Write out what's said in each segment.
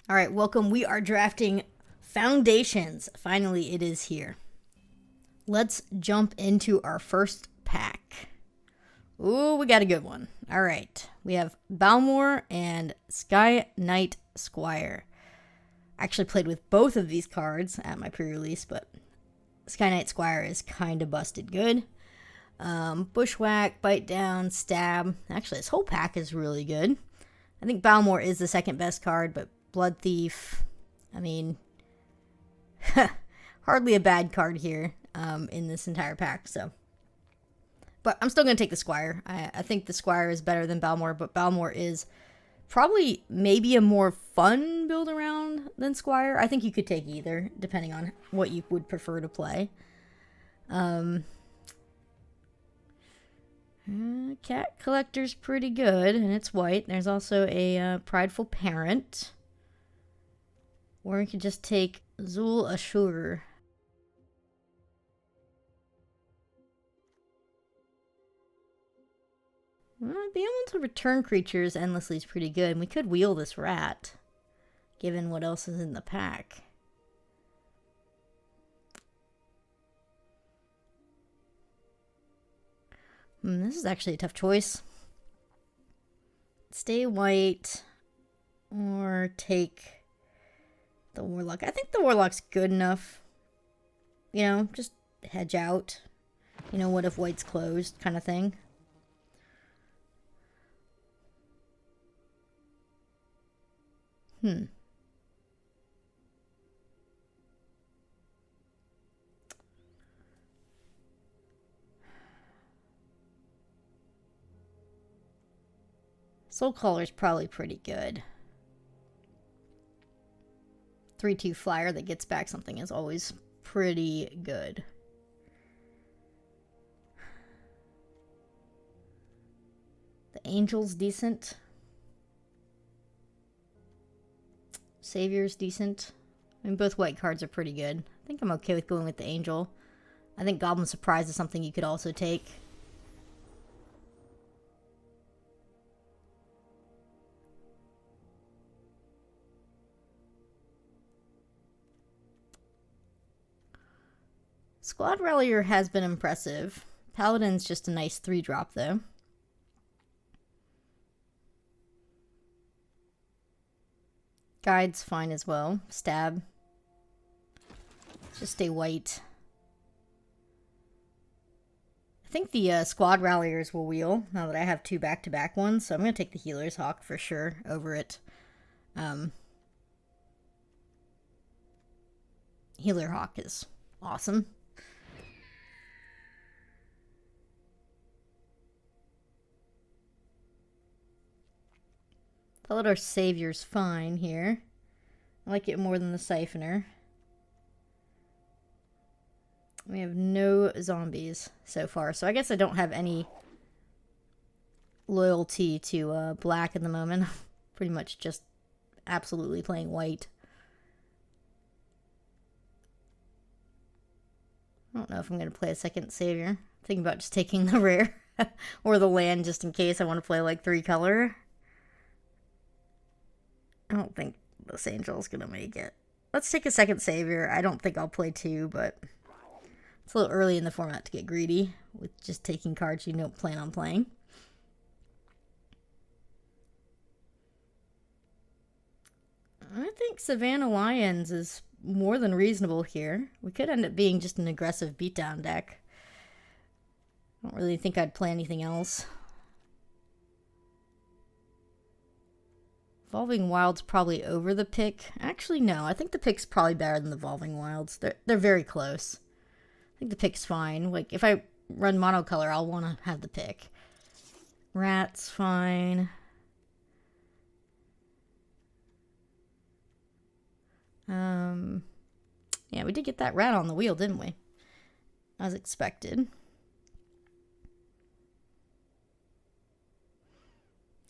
All right, welcome. We are drafting Foundations. Finally, it is here. Let's jump into our first pack. Ooh, we got a good one. All right. We have Balmor and Sky Knight Squire. I actually played with both of these cards at my pre-release, but Sky Knight Squire is kind of busted good. Bushwhack, Bite Down, Stab. Actually, this whole pack is really good. I think Balmor is the second best card, but Blood Thief, I mean, hardly a bad card here in this entire pack. So, but I'm still going to take the Squire. I think the Squire is better than Balmor, but Balmor is probably maybe a more fun build around than Squire. I think you could take either, depending on what you would prefer to play. Cat Collector's pretty good, and it's white. There's also a Prideful Parent. Or we could just take Zul Ashur. Well, being able to return creatures endlessly is pretty good, and we could wheel this rat, given what else is in the pack. This is actually a tough choice. Stay white or take the Warlock. I think the Warlock's good enough. You know, just hedge out. You know, what if white's closed kind of thing. Soulcaller's probably pretty good. 3/2 flyer that gets back something is always pretty good. The Angel's decent. Savior's decent. I mean, both white cards are pretty good. I think I'm okay with going with the Angel. I think Goblin Surprise is something you could also take. Squad Rallier has been impressive. Paladin's just a nice 3-drop, though. Guide's fine as well. Stab. Let's just stay white. I think the Squad Ralliers will wheel, now that I have 2 back-to-back ones, so I'm going to take the Healer's Hawk for sure over it. Healer Hawk is awesome. Our Savior's fine here. I like it more than the Siphoner. We have no zombies so far, so I guess I don't have any loyalty to black at the moment. Pretty much just absolutely playing white. I don't know if I'm going to play a second Savior. I'm thinking about just taking the rare or the land just in case I want to play like 3-color. I don't think this Angel's going to make it. Let's take a second Savior. I don't think I'll play 2, but it's a little early in the format to get greedy with just taking cards you don't plan on playing. I think Savannah Lions is more than reasonable here. We could end up being just an aggressive beatdown deck. I don't really think I'd play anything else. Evolving Wild's probably over the pick. Actually, no. I think the pick's probably better than the Evolving Wilds. They're very close. I think the pick's fine. Like, if I run monocolor, I'll want to have the pick. Rat's fine. Yeah, we did get that rat on the wheel, didn't we? As expected.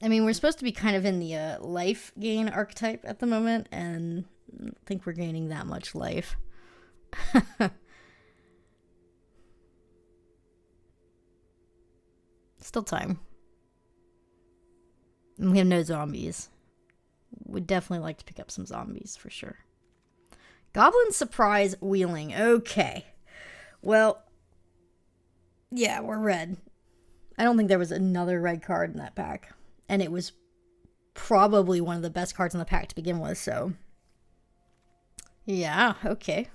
I mean, we're supposed to be kind of in the life gain archetype at the moment, and I don't think we're gaining that much life. Still time. And we have no zombies. would definitely like to pick up some zombies for sure. Goblin Surprise Wheeling. Okay. Well, yeah, we're red. I don't think there was another red card in that pack. And it was probably one of the best cards in the pack to begin with, so... Yeah, okay.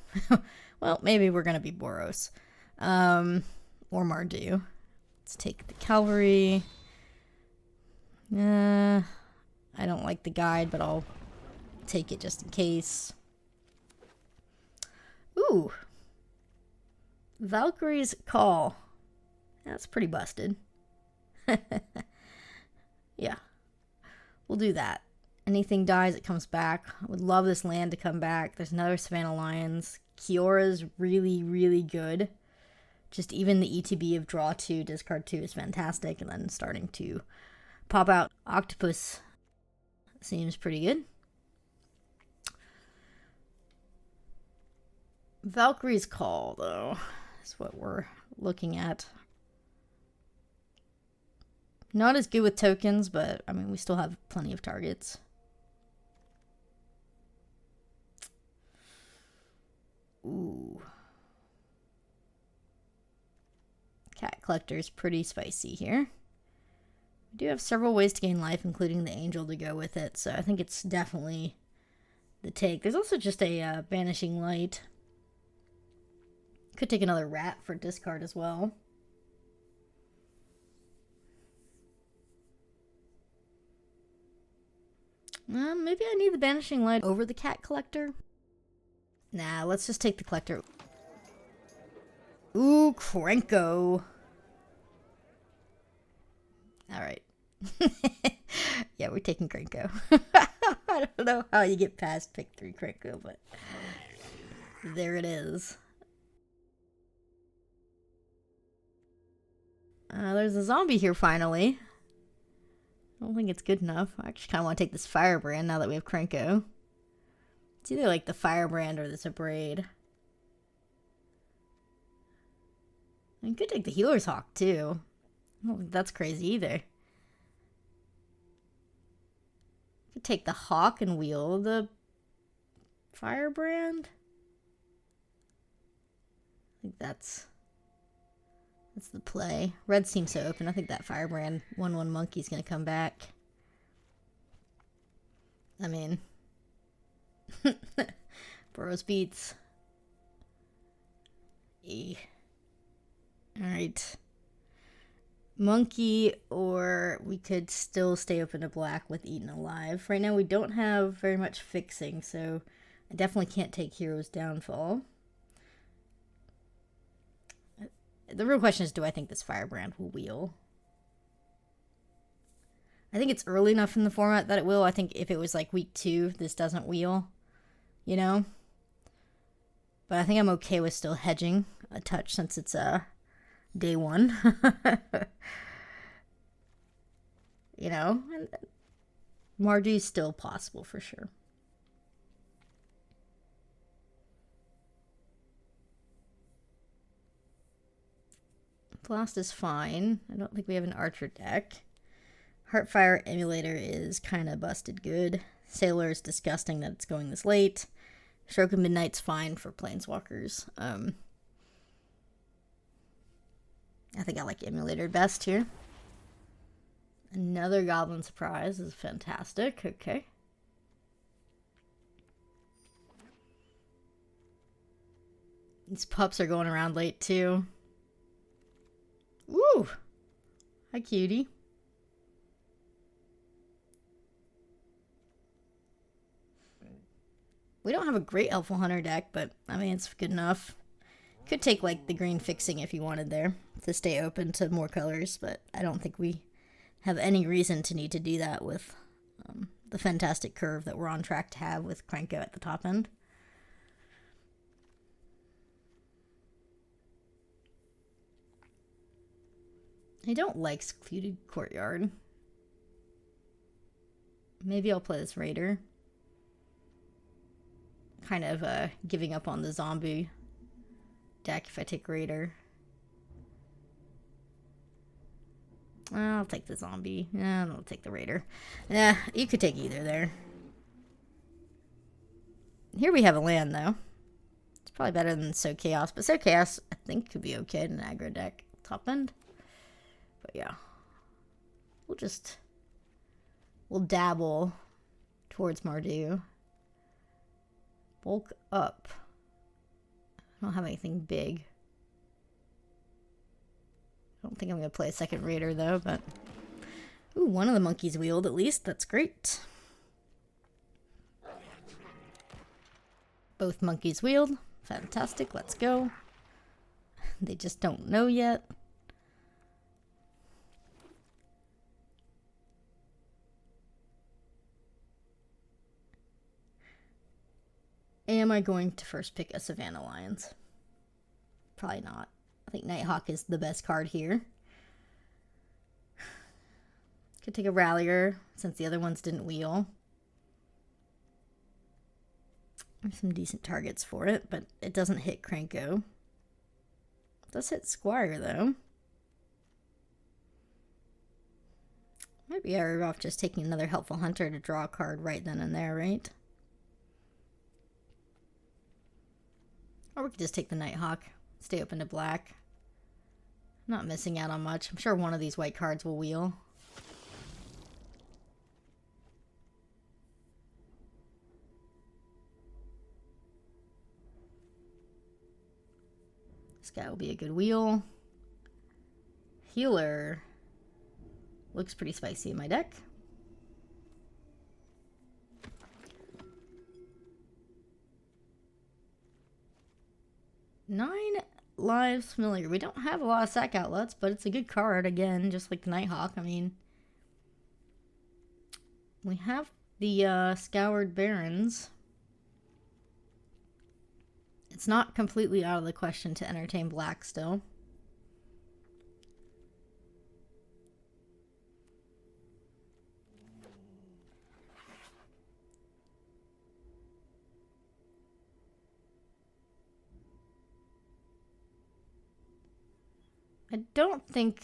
Well, maybe we're going to be Boros. Or Mardu. Let's take the Cavalry. I don't like the guide, but I'll take it just in case. Ooh. Valkyrie's Call. That's pretty busted. Yeah. We'll do that. Anything dies, it comes back. I would love this land to come back. There's another Savannah Lions. Kiora's really, really good. Just even the ETB of draw 2, discard 2 is fantastic. And then starting to pop out Octopus seems pretty good. Valkyrie's Call, though, is what we're looking at. Not as good with tokens, but, I mean, we still have plenty of targets. Ooh. Cat Collector's pretty spicy here. We do have several ways to gain life, including the Angel to go with it, so I think it's definitely the take. There's also just a Banishing Light. Could take another Rat for discard as well. Maybe I need the Banishing Light over the Cat Collector. Nah, let's just take the Collector. Ooh, Krenko. Alright. Yeah, we're taking Krenko. I don't know how you get past pick 3 Krenko, but there it is. There's a zombie here finally. I don't think it's good enough. I actually kind of want to take this Firebrand now that we have Krenko. It's either like the Firebrand or this Abrade. I could take the Healer's Hawk too. I don't think that's crazy either. Could take the Hawk and wheel the Firebrand. I think that's the play. Red seems so open. I think that Firebrand 1/1 monkey's gonna come back. I mean, Boros beats. Alright. Monkey, or we could still stay open to black with Eaten Alive. Right now we don't have very much fixing, so I definitely can't take Hero's Downfall. The real question is, do I think this Firebrand will wheel? I think it's early enough in the format that it will. I think if it was like week 2, this doesn't wheel, you know? But I think I'm okay with still hedging a touch since it's day 1. You know? And Mardu's still possible for sure. Blast is fine. I don't think we have an Archer deck. Heartfire Emulator is kind of busted good. Sailor is disgusting that it's going this late. Stroke of Midnight's fine for Planeswalkers. I think I like Emulator best here. Another Goblin Surprise is fantastic. Okay. These pups are going around late too. Woo! Hi, cutie. We don't have a great Elful Hunter deck, but, I mean, it's good enough. Could take, like, the green fixing if you wanted there to stay open to more colors, but I don't think we have any reason to need to do that with the fantastic curve that we're on track to have with Krenko at the top end. I don't like Secluded Courtyard. Maybe I'll play this Raider. Kind of giving up on the zombie deck if I take Raider. I'll take the zombie. I'll take the Raider. Yeah, you could take either there. Here we have a land, though. It's probably better than So Chaos, but So Chaos, I think, could be okay in an aggro deck top end. But yeah. We'll dabble towards Mardu. Bulk up. I don't have anything big. I don't think I'm going to play a second raider, though, but... Ooh, one of the monkeys wheeled, at least. That's great. Both monkeys wheeled. Fantastic. Let's go. They just don't know yet. Am I going to first pick a Savannah Lions? Probably not. I think Nighthawk is the best card here. Could take a Rallier, since the other ones didn't wheel. There's some decent targets for it, but it doesn't hit Krenko. It does hit Squire, though. Might be better off just taking another Helpful Hunter to draw a card right then and there, right? Or we could just take the Nighthawk. Stay open to black. Not missing out on much. I'm sure one of these white cards will wheel. This guy will be a good wheel. Healer. Looks pretty spicy in my deck. Nine lives familiar. We don't have a lot of sack outlets, but it's a good card again, just like the Nighthawk. I mean, we have the Scoured Barrens. It's not completely out of the question to entertain black still. I don't think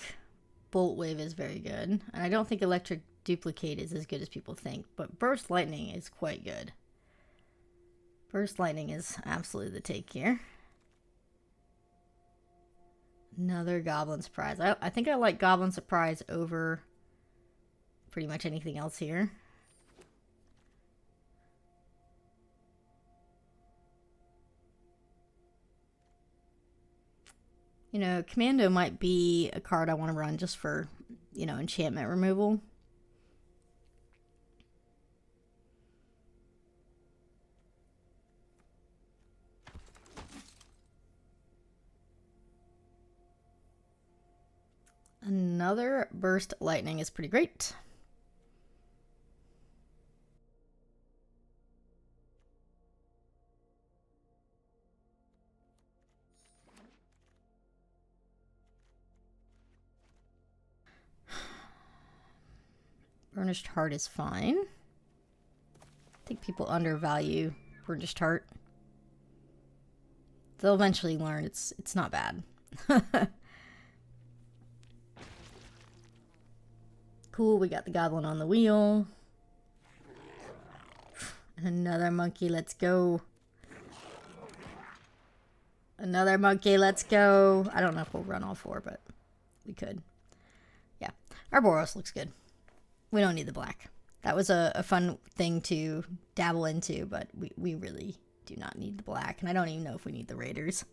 Bolt Wave is very good, and I don't think Electric Duplicate is as good as people think, but Burst Lightning is quite good. Burst Lightning is absolutely the take here. Another Goblin Surprise. I think I like Goblin Surprise over pretty much anything else here. You know, Commando might be a card I want to run just for, you know, enchantment removal. Another Burst Lightning is pretty great. Burnished Heart is fine. I think people undervalue Burnished Heart. They'll eventually learn it's not bad. Cool, we got the Goblin on the wheel. Another monkey, let's go. Another monkey, let's go. I don't know if we'll run all four, but we could. Yeah, our Boros looks good. We don't need the black. That was a fun thing to dabble into, but we really do not need the black. And I don't even know if we need the Raiders.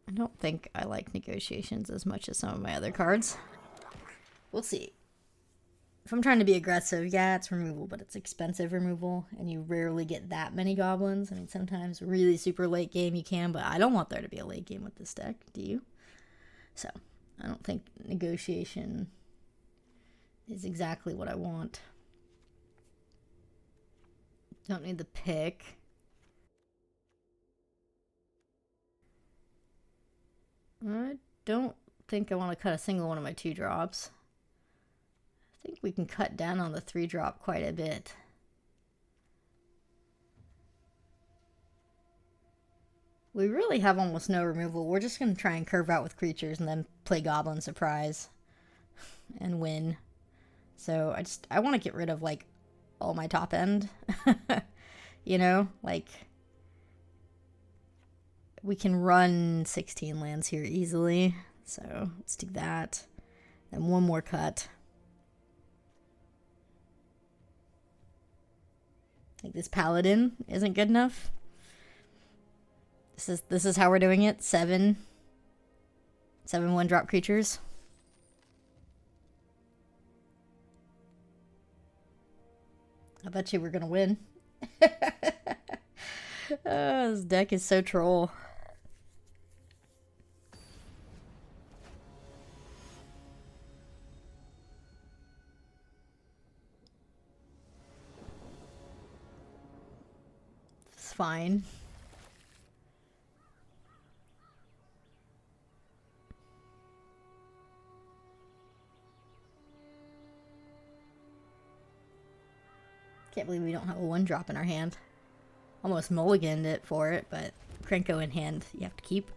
I don't think I like Negotiations as much as some of my other cards. We'll see. If I'm trying to be aggressive, yeah, it's removal, but it's expensive removal, and you rarely get that many goblins. I mean, sometimes really super late game you can, but I don't want there to be a late game with this deck, do you? So, I don't think Negotiation is exactly what I want. Don't need the pick. I don't think I want to cut a single one of my 2-drops. I think we can cut down on the 3-drop quite a bit. We really have almost no removal. We're just going to try and curve out with creatures and then play Goblin Surprise and win. So I want to get rid of, like, all my top end. You know? Like, we can run 16 lands here easily. So let's do that. Then one more cut. Like, this Paladin isn't good enough. This is how we're doing it. 7 1-drop creatures. I bet you we're gonna win. This deck is so troll. It's fine. Can't believe we don't have a 1-drop in our hand. Almost mulliganed it for it, but Krenko in hand you have to keep.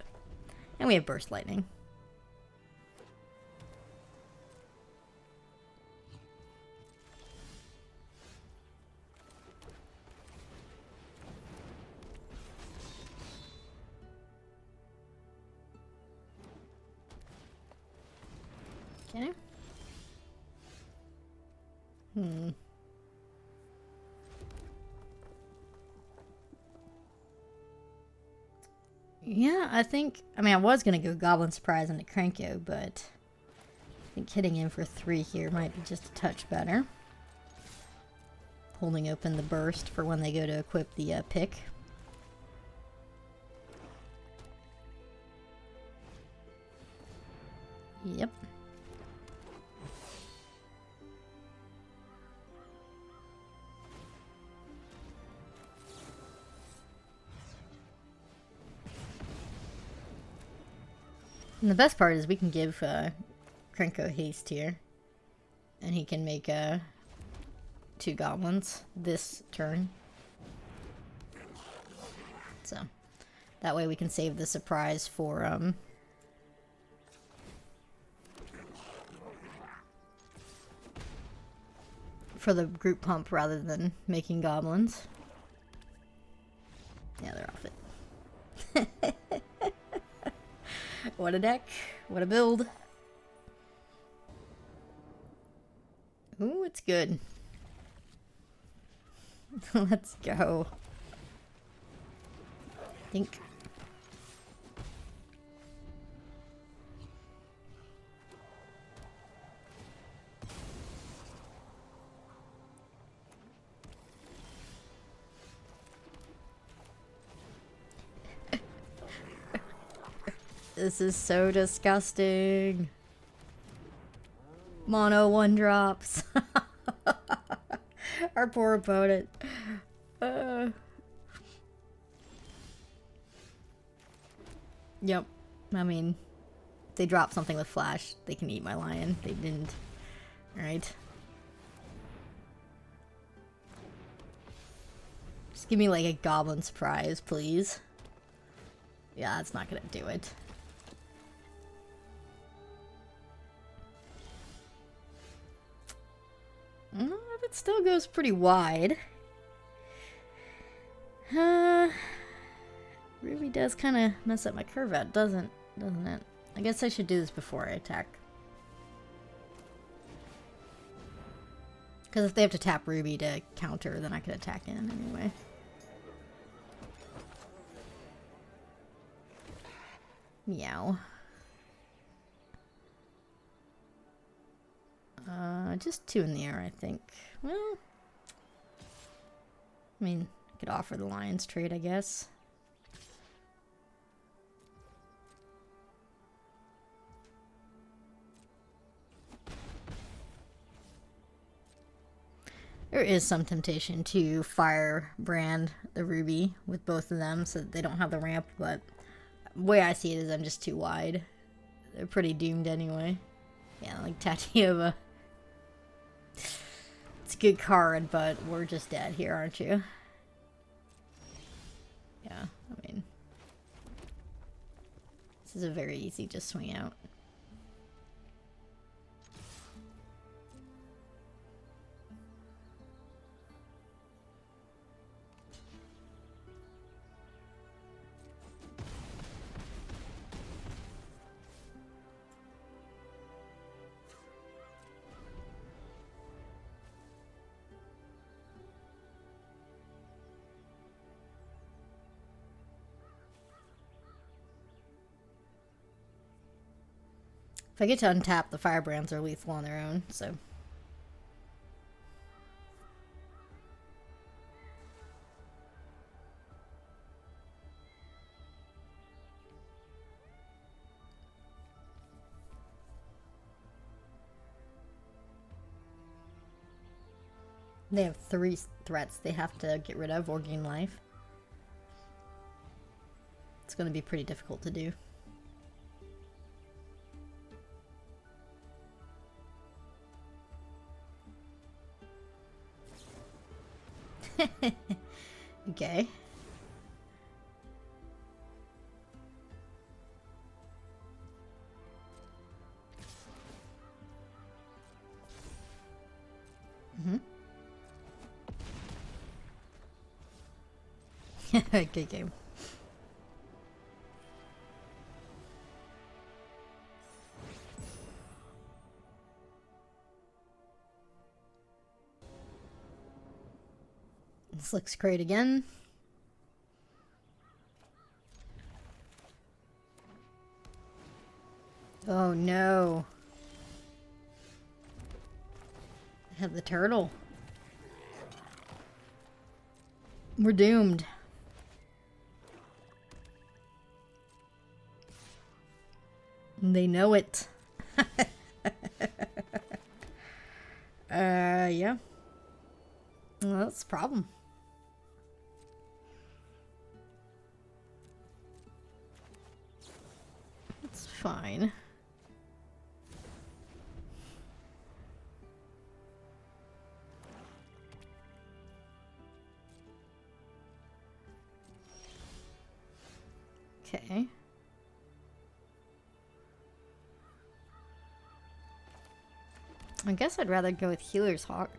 And we have Burst Lightning. Okay. Yeah, I mean, I was going to go Goblin Surprise into Krenko, but I think hitting in for 3 here might be just a touch better. Holding open the burst for when they go to equip the pick. Yep. And the best part is we can give Krenko haste here. And he can make 2 goblins this turn. So, that way we can save the surprise for the group pump rather than making goblins. Yeah, they're off it. What a deck. What a build. Ooh, it's good. Let's go. Think. This is so disgusting. Mono 1-drops. Our poor opponent. Yep. I mean, if they drop something with flash, they can eat my lion. They didn't. Alright. Just give me like a goblin surprise, please. Yeah, that's not gonna do it. It still goes pretty wide. Ruby does kind of mess up my curve out, doesn't it? I guess I should do this before I attack. Because if they have to tap Ruby to counter, then I could attack in anyway. Meow. Just 2 in the air, I think. Well, I mean, I could offer the Lion's trade, I guess. There is some temptation to firebrand the Ruby with both of them so that they don't have the ramp, but the way I see it is I'm just too wide. They're pretty doomed anyway. Yeah, like Tatiova. It's a good card, but we're just dead here, aren't you? Yeah, I mean, This is a very easy just swing out. If I get to untap, the firebrands are lethal on their own, so. They have 3 threats they have to get rid of or gain life. It's going to be pretty difficult to do. Okay. Good game. This looks great again. Oh no. I have the turtle. We're doomed. They know it. Yeah. Well, that's a problem. It's fine. Okay. I guess I'd rather go with Healer's Hawk.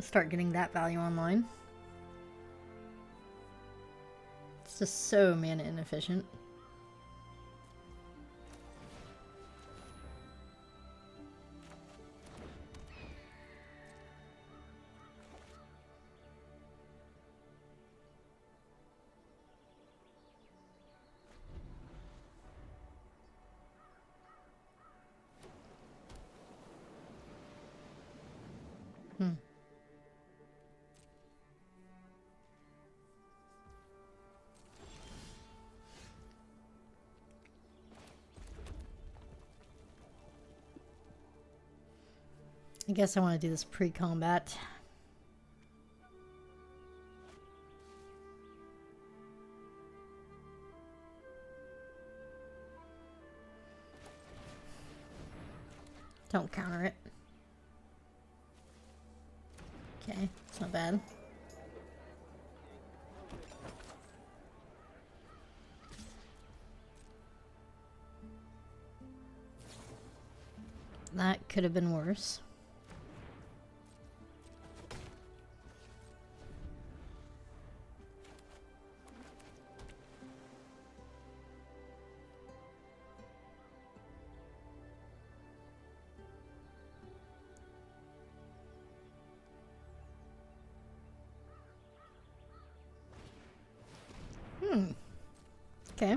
Start getting that value online. It's just so mana inefficient. I guess I want to do this pre-combat. Don't counter it. Okay, it's not bad. That could have been worse. Okay.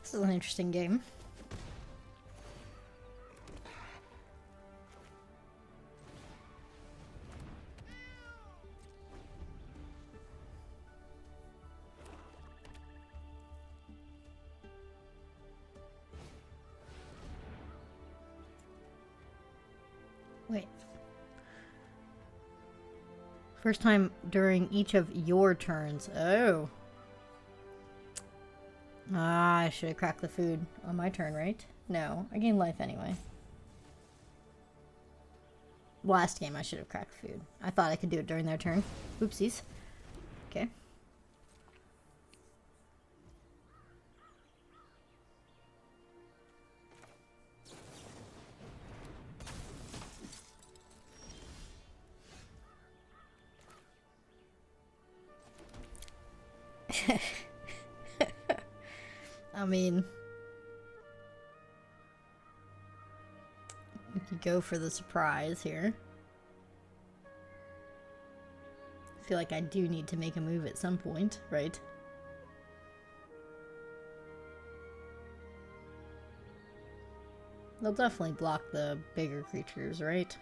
This is an interesting game. First time during each of your turns. Oh. Ah, I should have cracked the food on my turn, right? No, I gained life anyway. Last game I should have cracked food. I thought I could do it during their turn. Oopsies. Okay. I mean, we could go for the surprise here. I feel like I do need to make a move at some point, right? They'll definitely block the bigger creatures, right?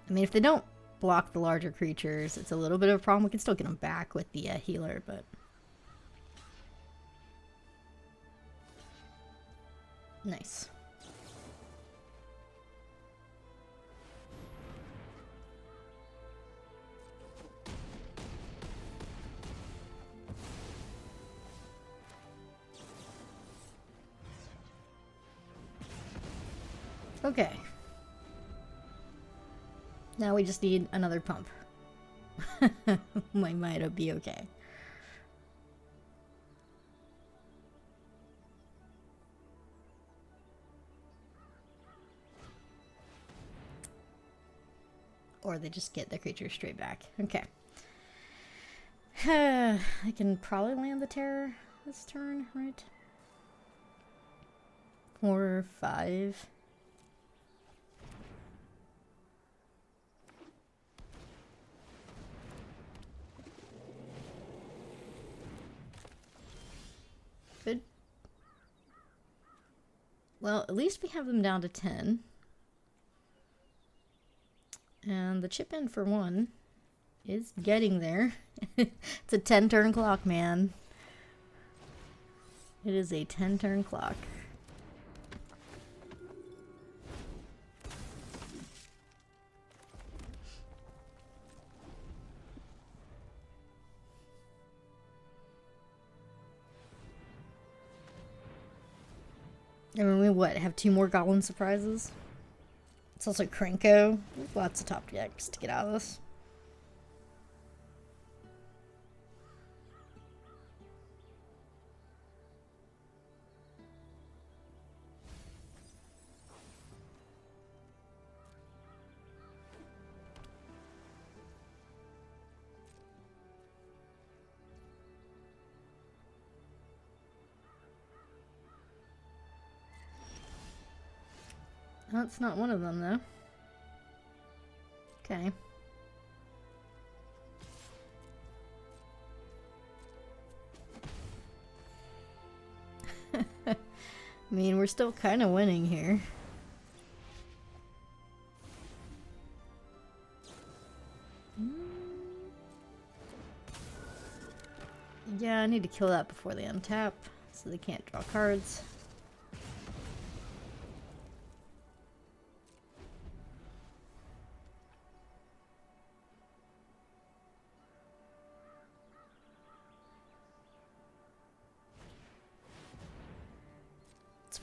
I mean, if they don't block the larger creatures, it's a little bit of a problem. We can still get them back with the healer, but... Nice. Okay. Now we just need another pump. We might be okay. Or they just get the creature straight back. Okay. I can probably land the terror this turn, right? 4 or 5. Good. Well, at least we have them down to 10. And the chip in for 1 is getting there. It's a 10-turn clock, man. It is a 10-turn clock. I mean, we what, have 2 more goblin surprises? It's also Krenko. Lots of top decks to get out of this. That's not one of them, though. Okay. I mean, we're still kind of winning here. Yeah, I need to kill that before they untap, so they can't draw cards.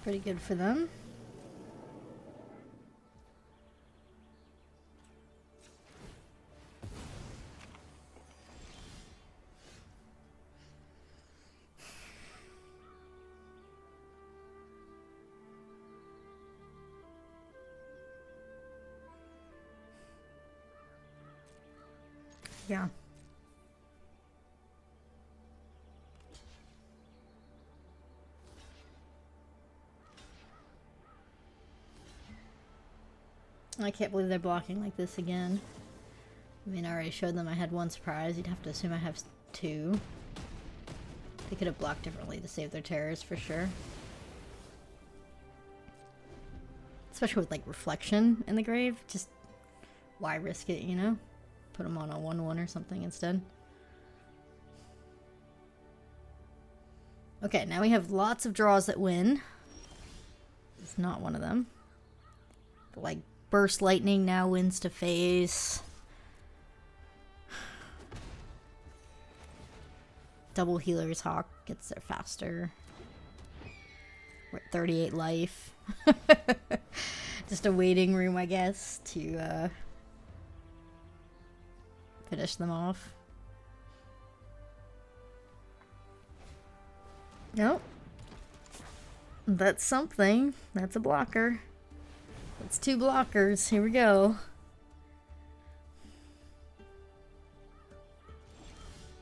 Pretty good for them. Yeah. I can't believe they're blocking like this again. I mean, I already showed them I had 1 surprise. You'd have to assume I have 2. They could have blocked differently to save their terrors for sure. Especially with, like, Reflection in the grave. Just, why risk it, you know? Put them on a 1/1 or something instead. Okay, now we have lots of draws that win. is not one of them. But, like, Burst Lightning now wins to face. Double Healer's Hawk gets there faster. We're at 38 life. Just a waiting room, I guess, to finish them off. Nope. That's something. That's a blocker. That's 2 blockers. Here we go.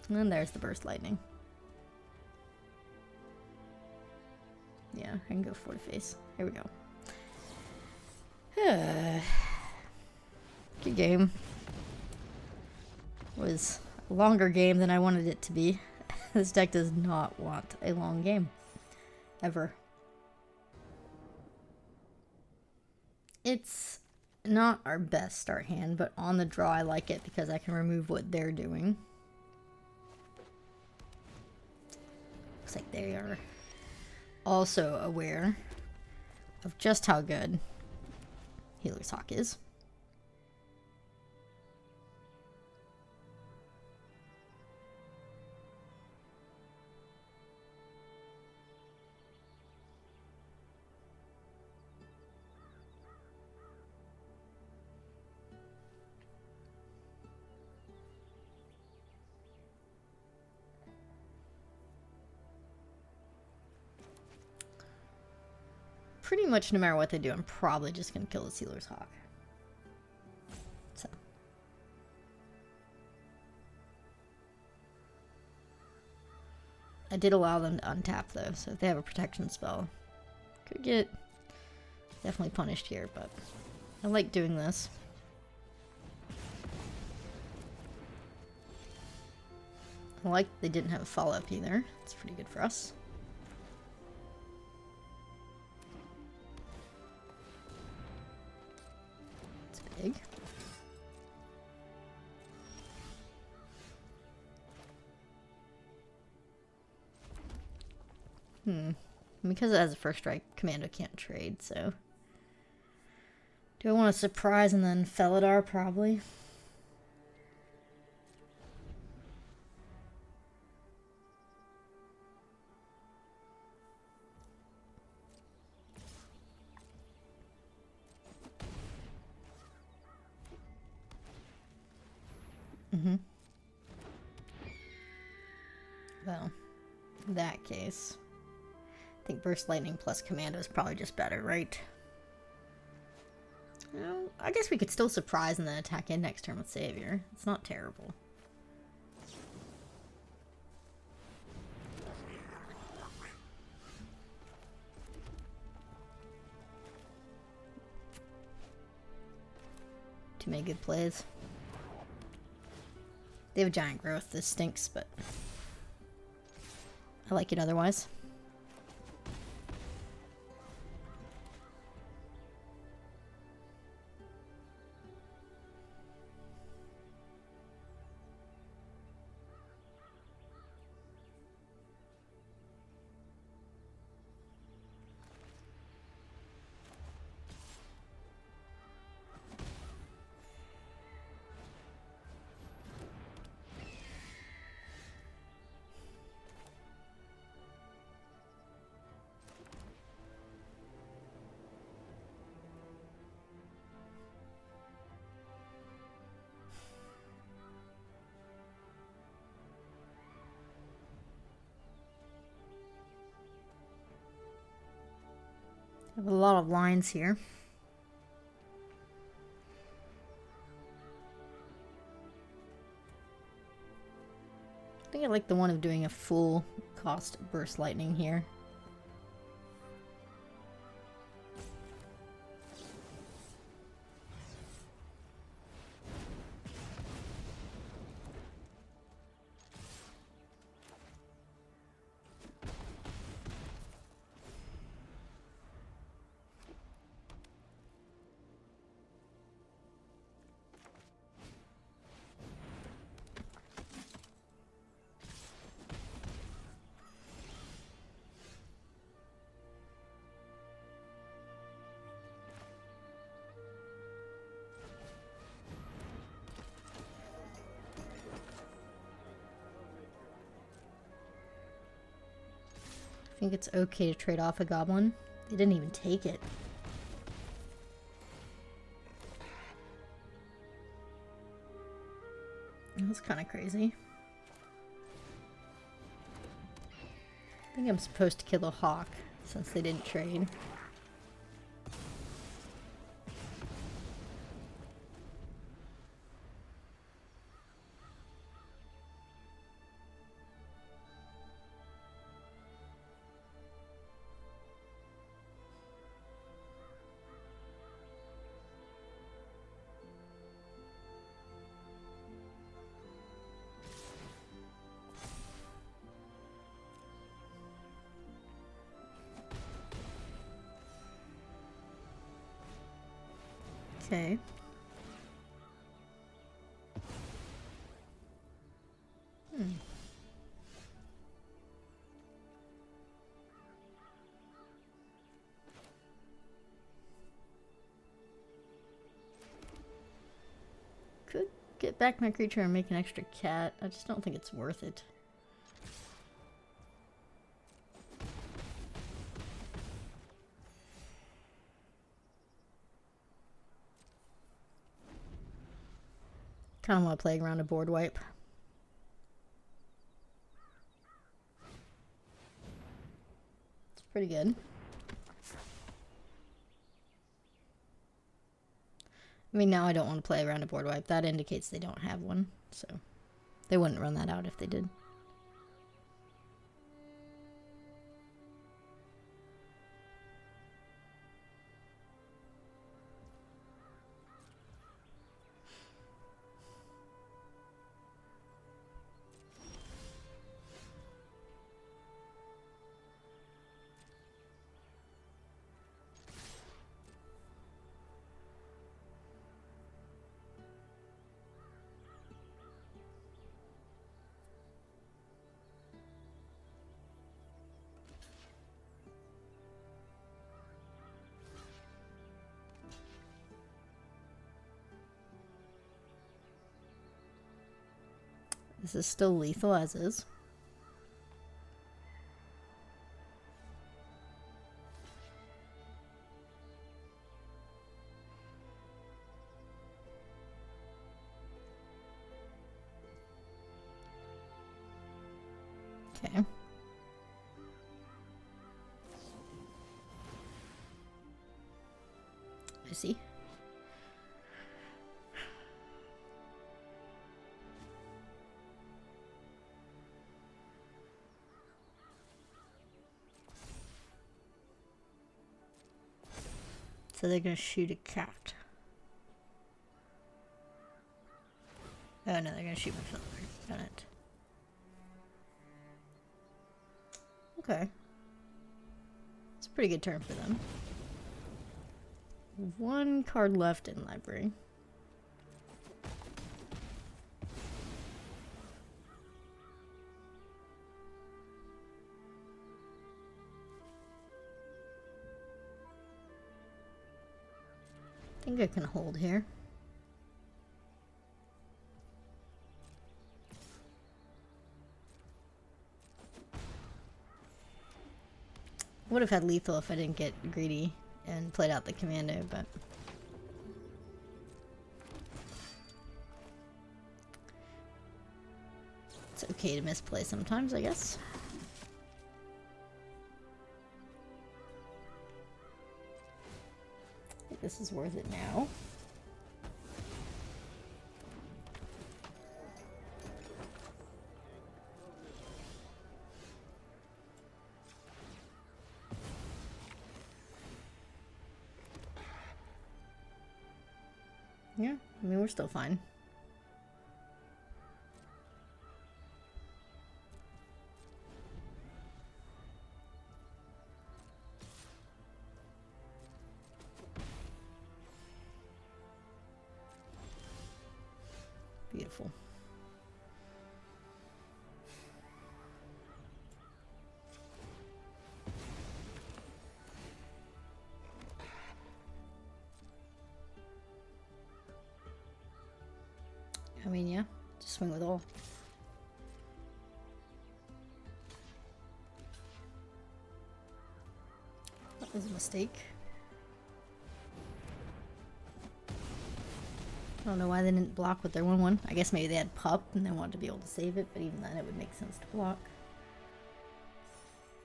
And there's the Burst Lightning. Yeah, I can go forward face. Here we go. Good game. It was a longer game than I wanted it to be. This deck does not want a long game. Ever. It's not our best start hand, but on the draw I like it because I can remove what they're doing. Looks like they are also aware of just how good Healer's Hawk is. Pretty much no matter what they do, I'm probably just going to kill the Healer's Hawk. So. I did allow them to untap though, so if they have a protection spell, could get definitely punished here, but I like doing this. I like they didn't have a follow-up either. It's pretty good for us. Big. Because it has a first strike, Commando can't trade, so. Do I want to surprise and then Felidar? Probably. Well, in that case, I think Burst Lightning plus Commando is probably just better, right? Well, I guess we could still surprise and then attack in next turn with Savior. It's not terrible. Too many good plays. They have a giant growth. This stinks, but I like it otherwise. I have a lot of lines here. I think I like the one of doing a full cost Burst Lightning here. think it's okay to trade off a goblin. They didn't even take it. That's kind of crazy. I think I'm supposed to kill a hawk since they didn't trade. Okay. Could get back my creature and make an extra cat. I just don't think it's worth it. Kind of want to play around a board wipe. It's pretty good. I mean, now I don't want to play around a board wipe. That indicates they don't have one, so they wouldn't run that out if they did. This is still lethal as is. Okay. I see. So they're gonna shoot a cat. Oh no, they're gonna shoot my feather. Got it. Okay. It's a pretty good turn for them. One card left in library. I think I can hold here. Would have had lethal if I didn't get greedy and played out the commando, but it's okay to misplay sometimes, I guess. I think this is worth it now. Yeah, I mean, we're still fine. Beautiful. I mean, yeah, just swing with all. That was a mistake. I don't know why they didn't block with their 1/1. I guess maybe they had pup and they wanted to be able to save it, but even then it would make sense to block.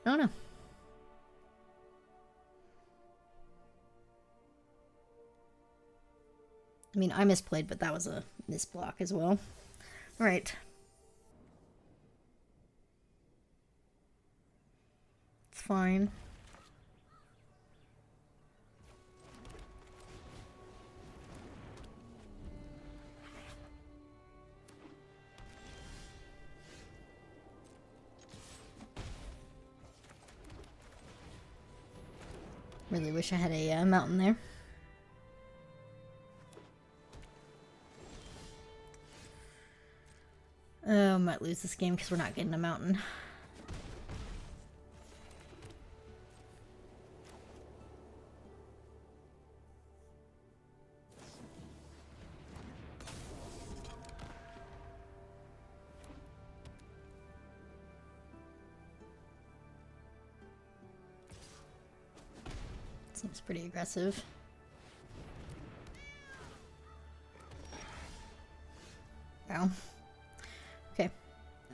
I don't know. I mean, I misplayed, but that was a misblock as well. Alright. It's fine. Really wish I had a mountain there. Oh, might lose this game because we're not getting a mountain. Seems pretty aggressive. Wow. Okay.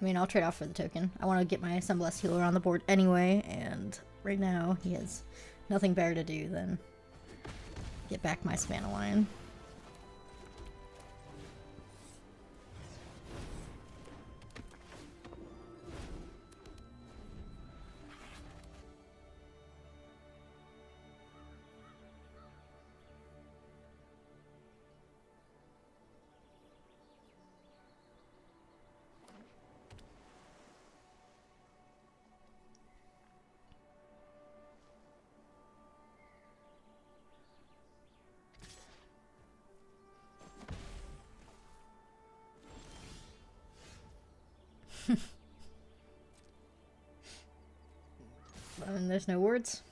I mean, I'll trade off for the token. I want to get my Sunblast Healer on the board anyway, and right now he has nothing better to do than get back my Savannah Lion. And there's no words.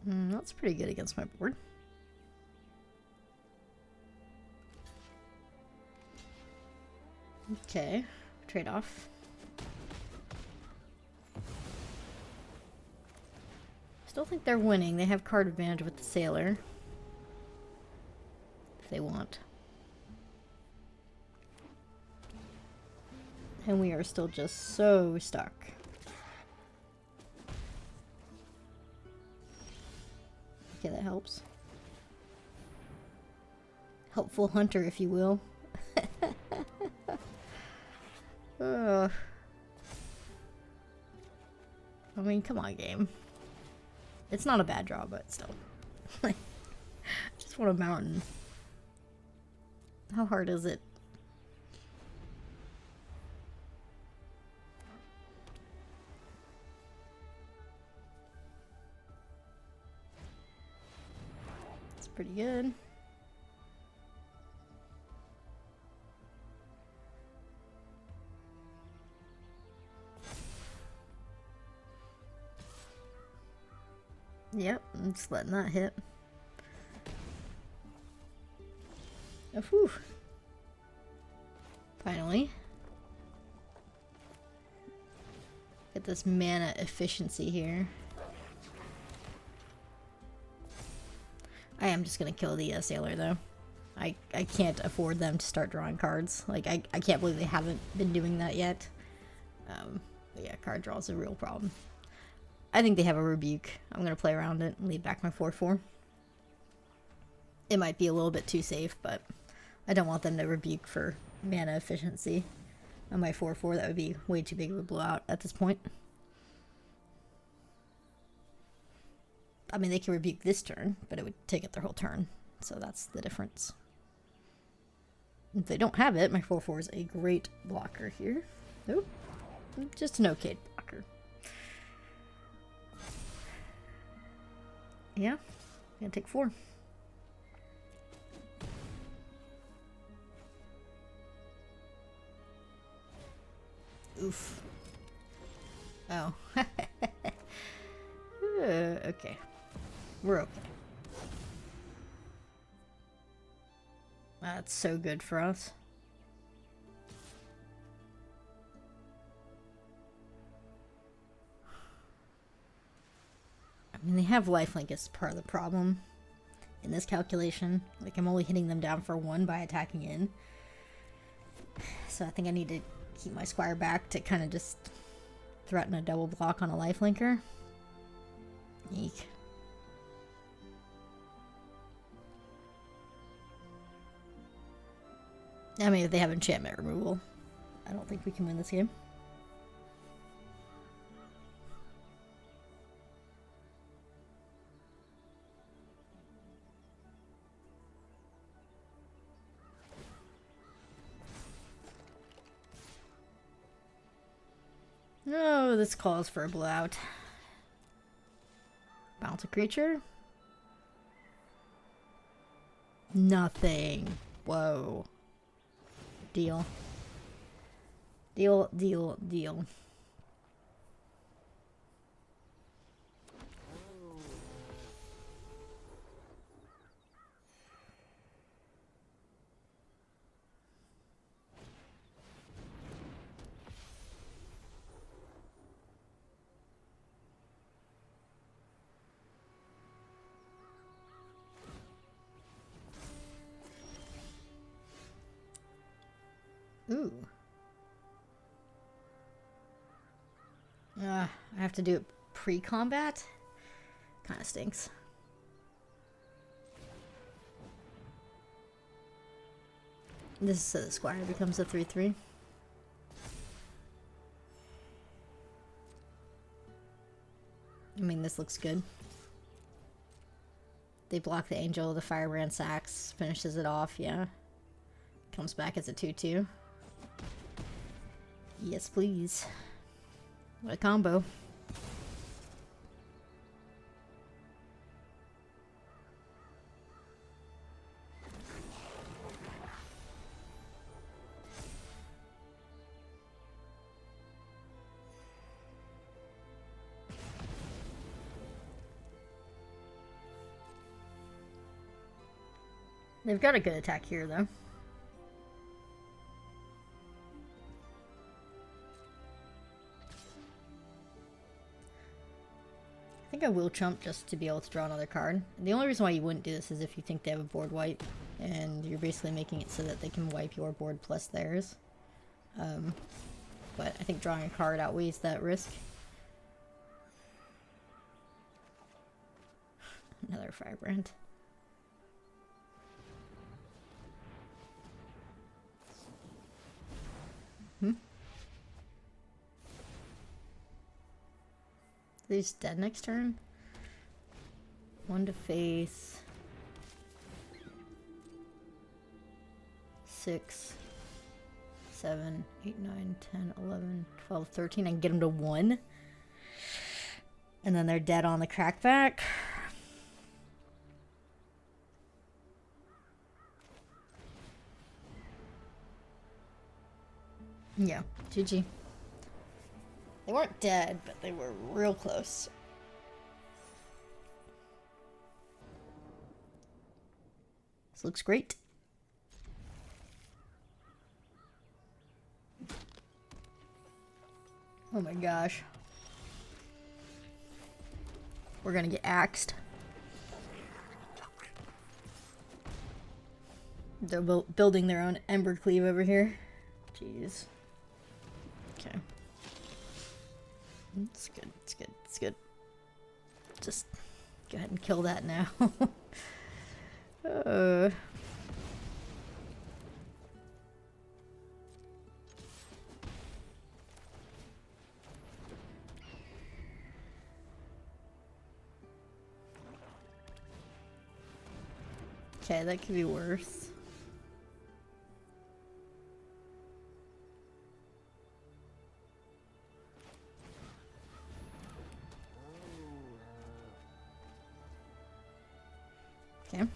That's pretty good against my board. Okay, trade off. Still think they're winning. They have card advantage with the Sailor. If they want. And we are still just so stuck. Okay, that helps. Helpful hunter, if you will. I mean, come on, game. It's not a bad draw, but still. I just want a mountain. How hard is it? It's pretty good. Yep, I'm just letting that hit. Oh, whew. Finally. Get this mana efficiency here. I am just gonna kill the Sailor though. I can't afford them to start drawing cards. Like, I can't believe they haven't been doing that yet. But yeah, card draw is a real problem. I think they have a Rebuke. I'm going to play around it and leave back my 4/4. It might be a little bit too safe, but I don't want them to Rebuke for mana efficiency on my 4/4. That would be way too big of a blowout at this point. I mean, they can Rebuke this turn, but it would take up their whole turn. So that's the difference. If they don't have it, my 4/4 is a great blocker here. Nope. Just an okay blocker. Yeah, I'm gonna take 4. Oof. Oh. Okay. We're okay. That's so good for us. I mean, they have lifelink as part of the problem in this calculation. Like, I'm only hitting them down for 1 by attacking in. So I think I need to keep my squire back to kind of just threaten a double block on a lifelinker. Eek. I mean, if they have enchantment removal, I don't think we can win this game. No, this calls for a blowout. Bounce a creature? Nothing. Whoa. Deal. Deal, deal, deal. Ooh. I have to do it pre-combat? Kind of stinks. This is so the squire becomes a 3/3. I mean, this looks good. They block the angel, the firebrand sacks, finishes it off, yeah. Comes back as a 2/2. Yes, please. What a combo. They've got a good attack here, though. I think I will chump just to be able to draw another card. The only reason why you wouldn't do this is if you think they have a board wipe, and you're basically making it so that they can wipe your board plus theirs. But I think drawing a card outweighs that risk. Another firebrand. He's dead next turn. 1 to face. 6, 7, 8, 9, 10, 11, 12, 13. I can get him to 1. And then they're dead on the crackback. Yeah, GG. They weren't dead, but they were real close. This looks great. Oh my gosh. We're gonna get axed. They're building their own Ember Cleave over here. Jeez. Okay. It's good, it's good, it's good. Just go ahead and kill that now. Okay, that could be worse. Okay.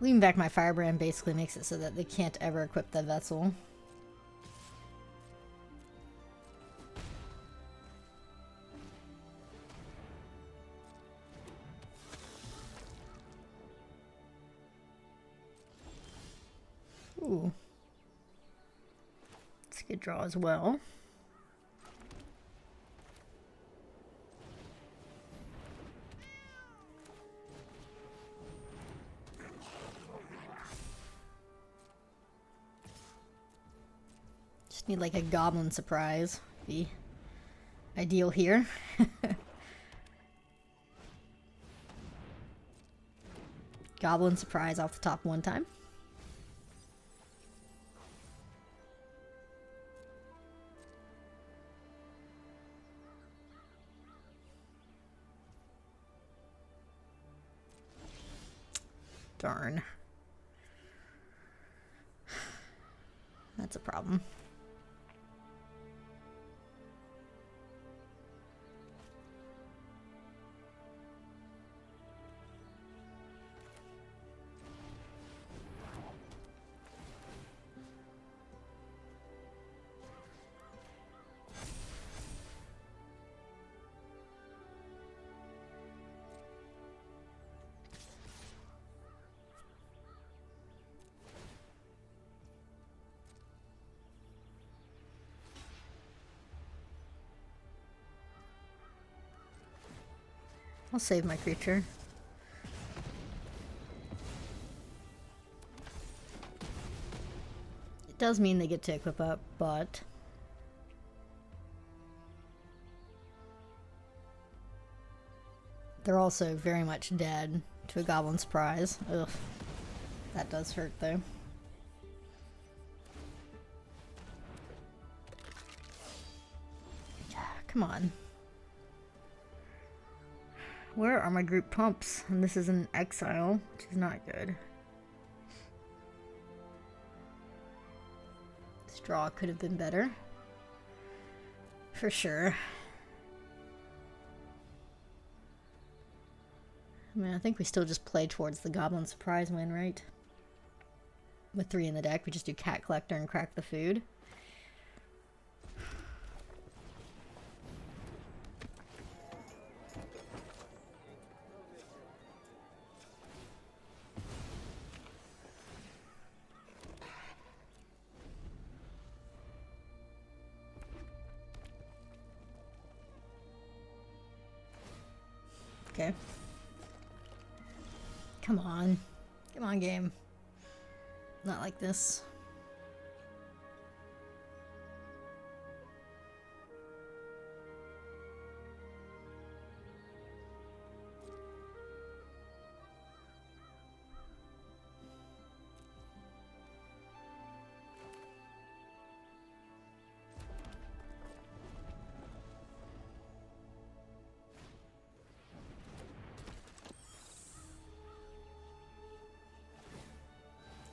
Leaving back my firebrand basically makes it so that they can't ever equip the vessel. Ooh. Good draw as well. Just need like a goblin surprise. Be ideal here. Goblin surprise off the top one time. Darn. That's a problem. I'll save my creature. It does mean they get to equip up, but they're also very much dead to a goblin surprise. Ugh. That does hurt though. Come on. Where are my group pumps? And this is an exile, which is not good. This draw could have been better. For sure. I mean, I think we still just play towards the goblin surprise win, right? With 3 in the deck, we just do cat collector and crack the food. Okay. Come on. Come on, game. Not like this.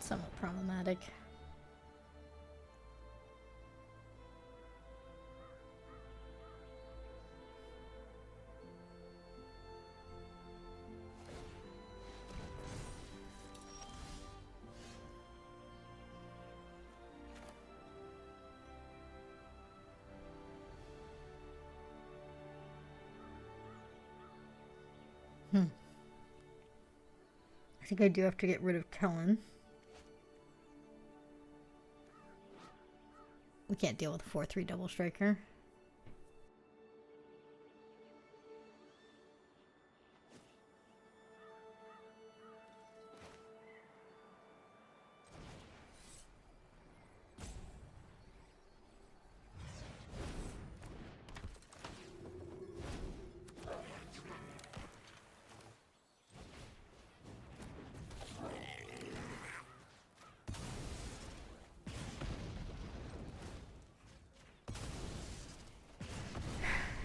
Somewhat problematic. I think I do have to get rid of Kellen. We can't deal with a 4/3 double striker.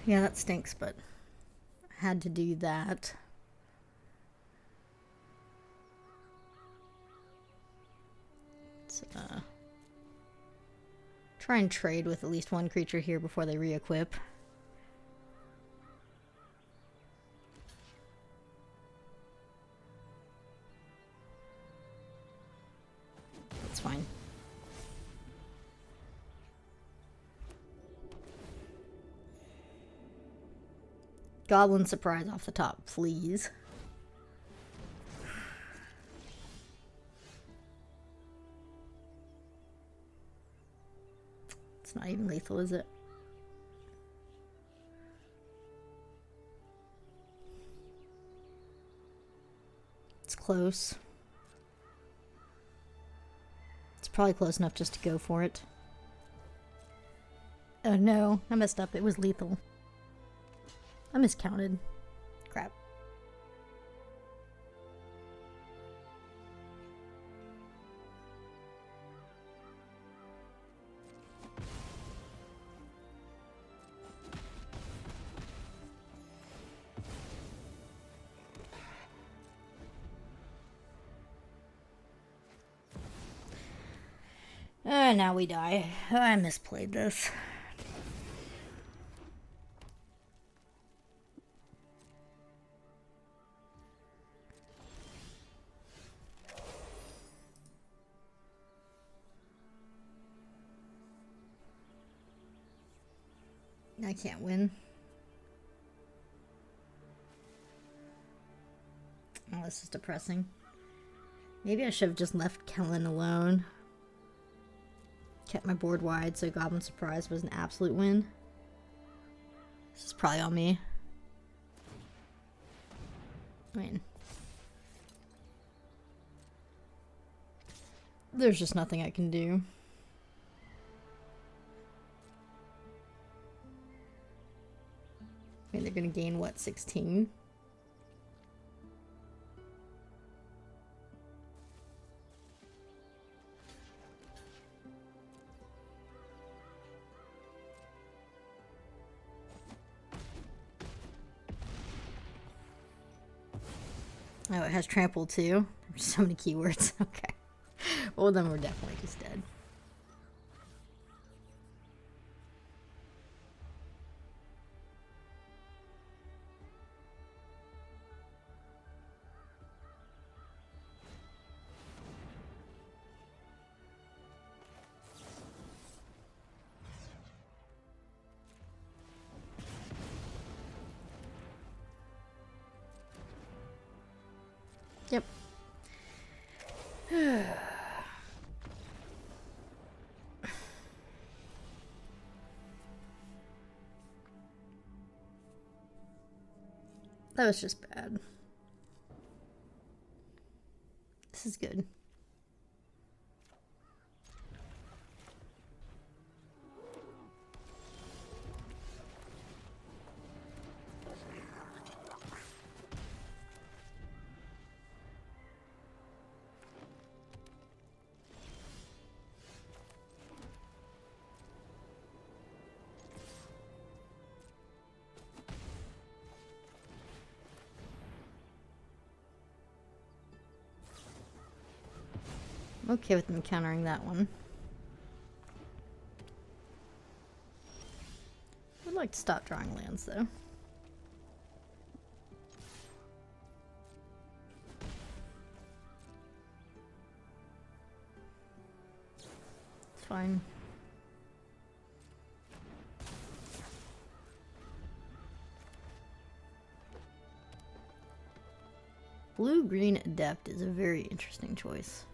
Yeah, that stinks, but I had to do that. Let's try and trade with at least one creature here before they re-equip. That's fine. Goblin surprise off the top, please. It's It's not even lethal, is it? It's close. It's probably close enough just to go for it. Oh no, I messed up. It was lethal. I miscounted. Crap. Now we die. I misplayed this. I can't win. Oh, this is depressing. Maybe I should have just left Kellen alone. Kept my board wide so Goblin Surprise was an absolute win. This is probably on me. I mean, there's just nothing I can do. I mean, they're gonna gain what, 16? Oh, it has trample too. There's so many keywords. Okay. Well, then we're definitely just dead. Yep. That was just bad. This is good. I'm okay with them countering that one. I'd like to stop drawing lands though. It's fine. Blue-green Adept is a very interesting choice.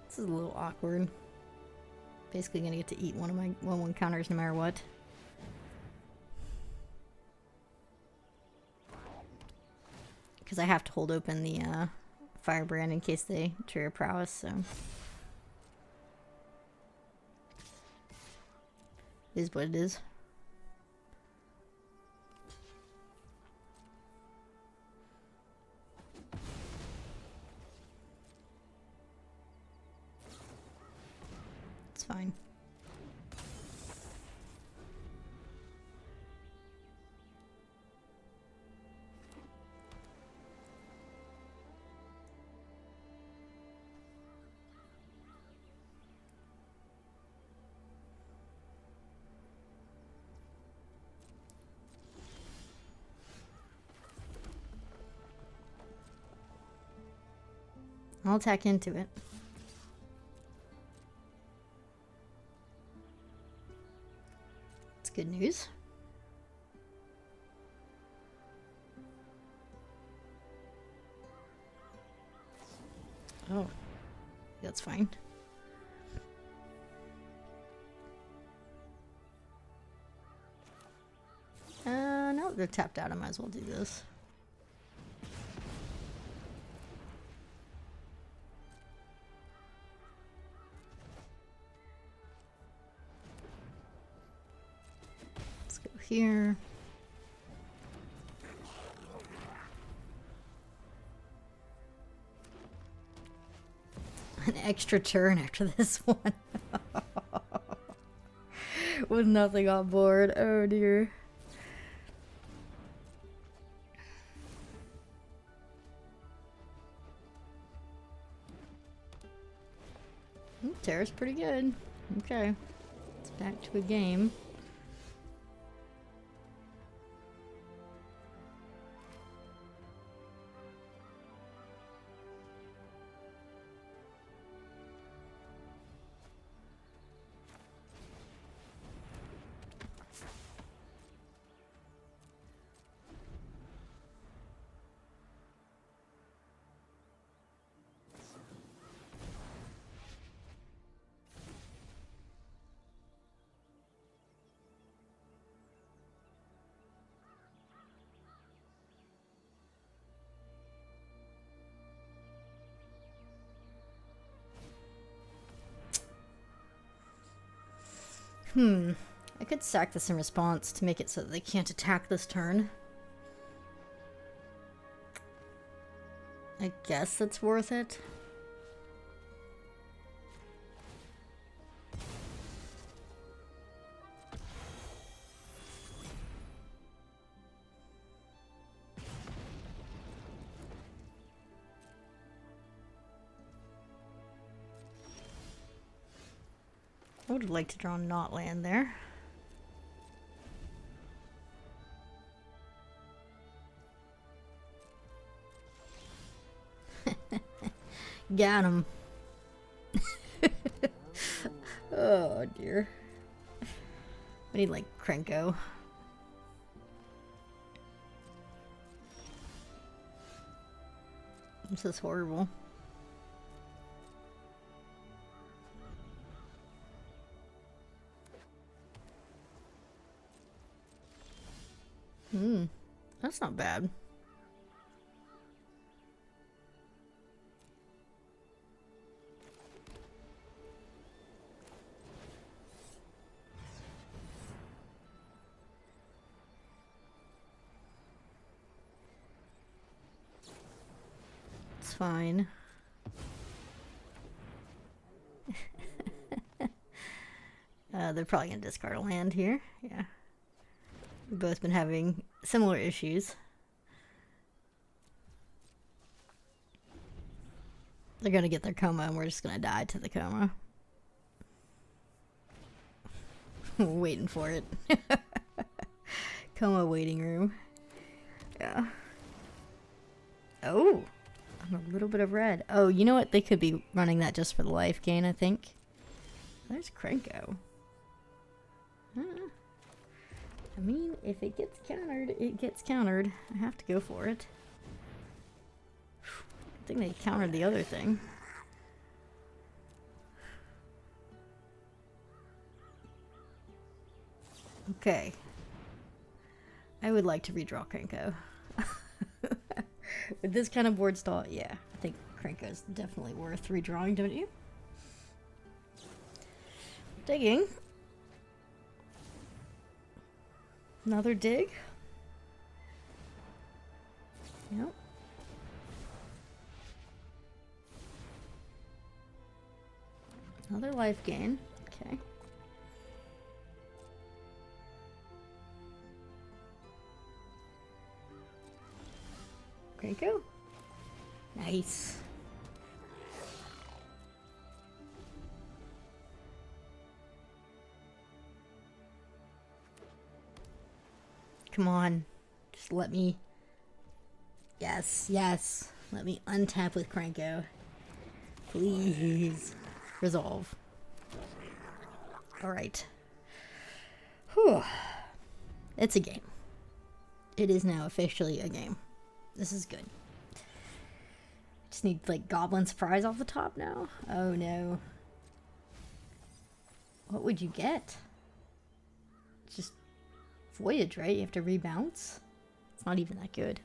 This is a little awkward. Basically gonna get to eat one of my 1/1 counters no matter what. Because I have to hold open the Firebrand in case they trigger prowess, so. It is what it is. It's fine. I'll attack into it. good news. Oh, that's fine. No, they're tapped out. I might as well do this. Let's go here. An extra turn after this one. With nothing on board. Oh dear. Terra's pretty good. Okay. It's back to a game. I could sack this in response to make it so that they can't attack this turn. I guess that's worth it. I would like to draw not land there. Got him. Oh dear. We need like Krenko. This is horrible. That's not bad. It's fine. They're probably gonna discard a land here. Yeah. We've both been having similar issues. They're gonna get their coma and we're just gonna die to the coma. Waiting for it. Coma waiting room. Yeah. Oh! A little bit of red. Oh, you know what? They could be running that just for the life gain, I think. There's Krenko. I mean, if it gets countered, it gets countered. I have to go for it. I think they countered the other thing. Okay. I would like to redraw Krenko. With this kind of board stall, yeah. I think Krenko is definitely worth redrawing, don't you? Digging. Another dig. Yep. Another life gain. Okay. Krenko. Nice. Come on. Just let me... Yes, yes. Let me untap with Krenko. Please. Resolve. Alright. Whew. It's a game. It is now officially a game. This is good. Just need, like, Goblin Surprise off the top now? Oh, no. What would you get? It's just Voyage, right? You have to rebounce? It's not even that good.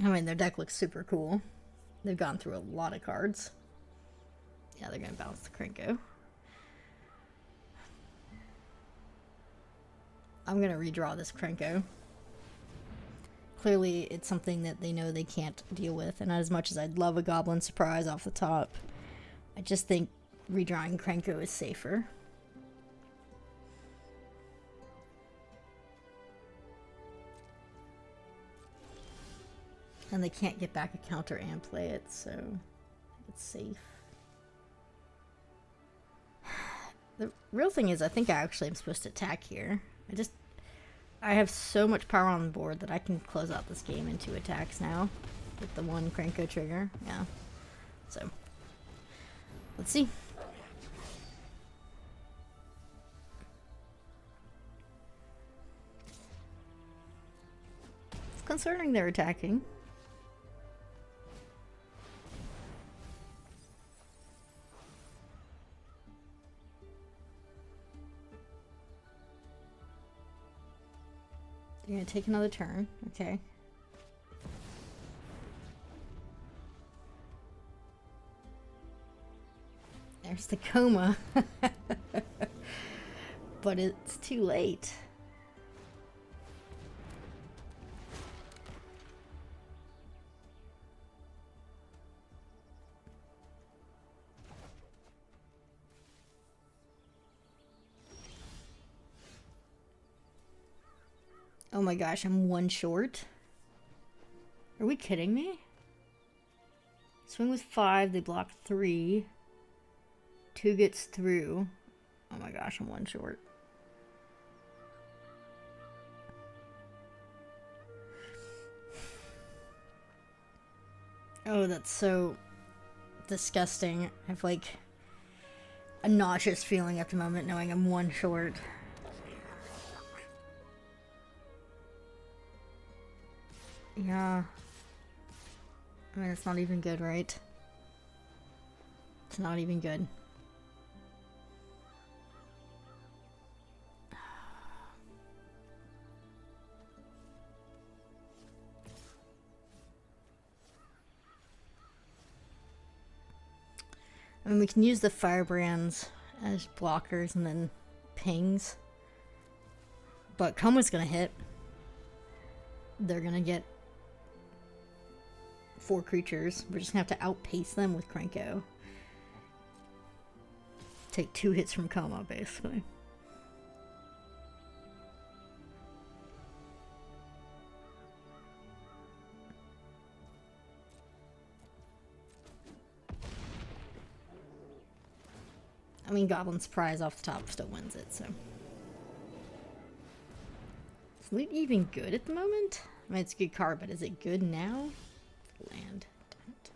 I mean, their deck looks super cool. They've gone through a lot of cards. Yeah, they're going to bounce the Krenko. I'm going to redraw this Krenko. Clearly, it's something that they know they can't deal with. And as much as I'd love a Goblin Surprise off the top, I just think redrawing Krenko is safer. And they can't get back a counter and play it, so it's safe. The real thing is, I think I actually am supposed to attack here. I have so much power on the board that I can close out this game in 2 attacks now with the 1 Krenko trigger. Yeah. So, let's see. It's concerning they're attacking. You're gonna take another turn, okay. There's the coma. But it's too late. Oh my gosh, I'm 1 short. Are we kidding me? Swing with 5, they block 3. 2 gets through. Oh my gosh, I'm 1 short. Oh, that's so disgusting. I have like a nauseous feeling at the moment knowing I'm 1 short. Yeah. I mean, it's not even good, right? It's not even good. I mean, we can use the firebrands as blockers and then pings. But Koma's gonna hit. They're gonna get 4 creatures. We're just gonna have to outpace them with Krenko. Take 2 hits from Koma, basically. I mean, Goblin Surprise off the top still wins it, so. Is Loot even good at the moment? I mean, it's a good card, but is it good now? Land. Damn it.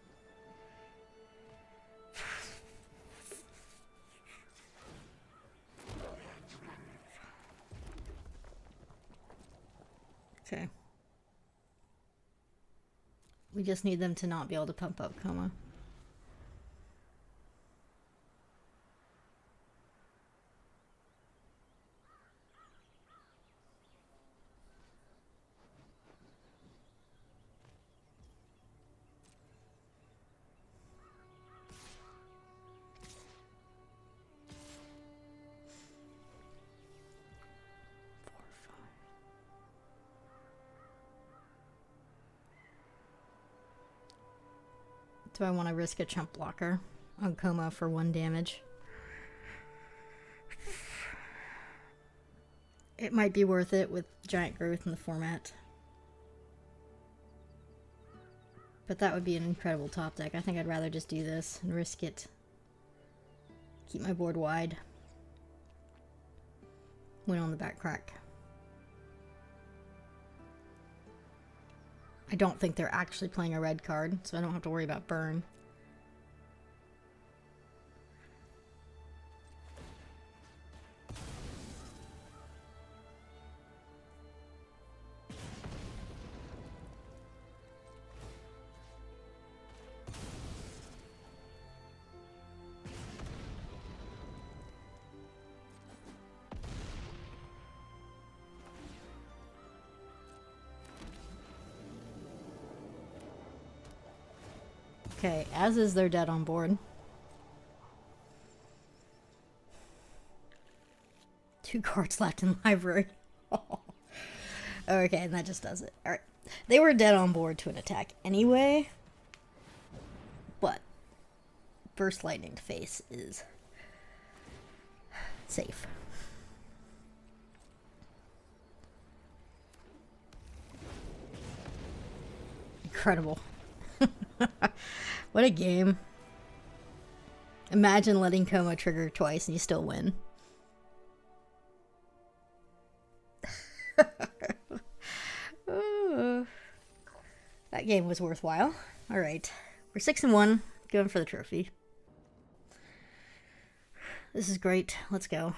Okay. We just need them to not be able to pump up Coma. Do I want to risk a chump blocker on Coma for 1 damage? It might be worth it with giant growth in the format. But that would be an incredible top deck. I think I'd rather just do this and risk it. Keep my board wide. Win on the back crack. I don't think they're actually playing a red card, so I don't have to worry about burn. Okay, as is their dead on board. 2 cards left in library. Okay, and that just does it. Alright. They were dead on board to an attack anyway. But Burst Lightning to face is safe. Incredible. What a game. Imagine letting Coma trigger twice and you still win. That game was worthwhile. Alright. We're 6-1. Going for the trophy. This is great. Let's go.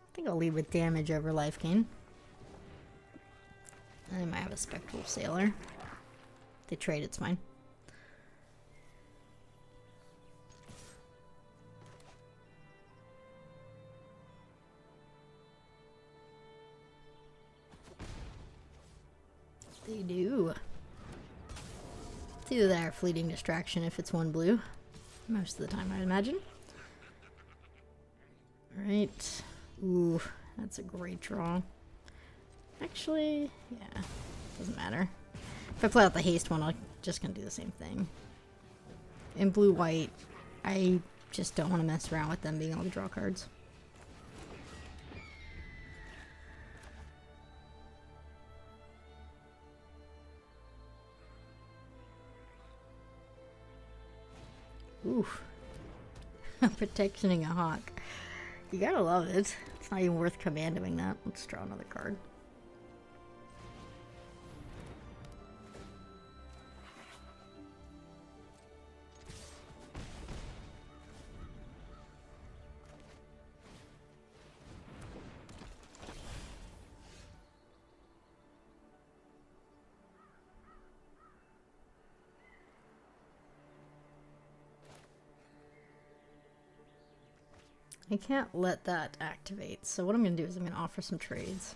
I think I'll lead with damage over life gain. I might have a Spectral Sailor. If they trade, it's fine. They do. It's either that or Fleeting Distraction if it's 1 blue. Most of the time, I'd imagine. Alright. Ooh, that's a great draw. Actually, yeah, doesn't matter. If I play out the haste one, I'm just gonna do the same thing. In blue-white, I just don't want to mess around with them being able to draw cards. Oof. Protectioning a hawk. You gotta love it. It's not even worth commanding that. Let's draw another card. I can't let that activate, so what I'm going to do is I'm going to offer some trades.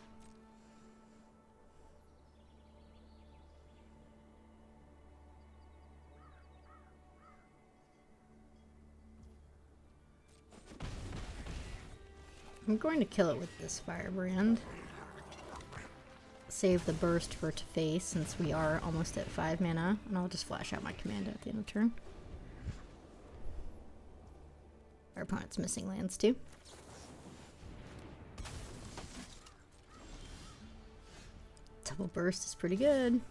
I'm going to kill it with this Firebrand. Save the burst for to face since we are almost at 5 mana, and I'll just flash out my command at the end of the turn. Our opponent's missing lands too. Double burst is pretty good.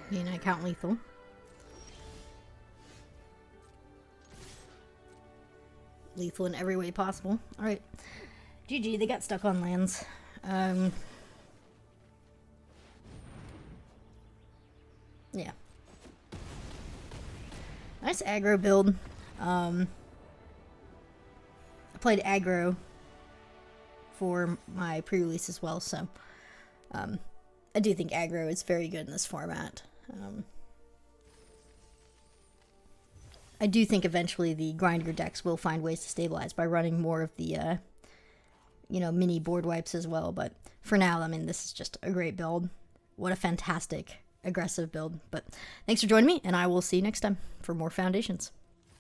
And I count lethal. Lethal in every way possible. Alright. GG, they got stuck on lands. Yeah. Nice aggro build. I played aggro for my pre-release as well, so I do think aggro is very good in this format. I do think eventually the grinder decks will find ways to stabilize by running more of the, you know, mini board wipes as well. But for now, I mean, this is just a great build. What a fantastic, aggressive build. But thanks for joining me, and I will see you next time for more Foundations.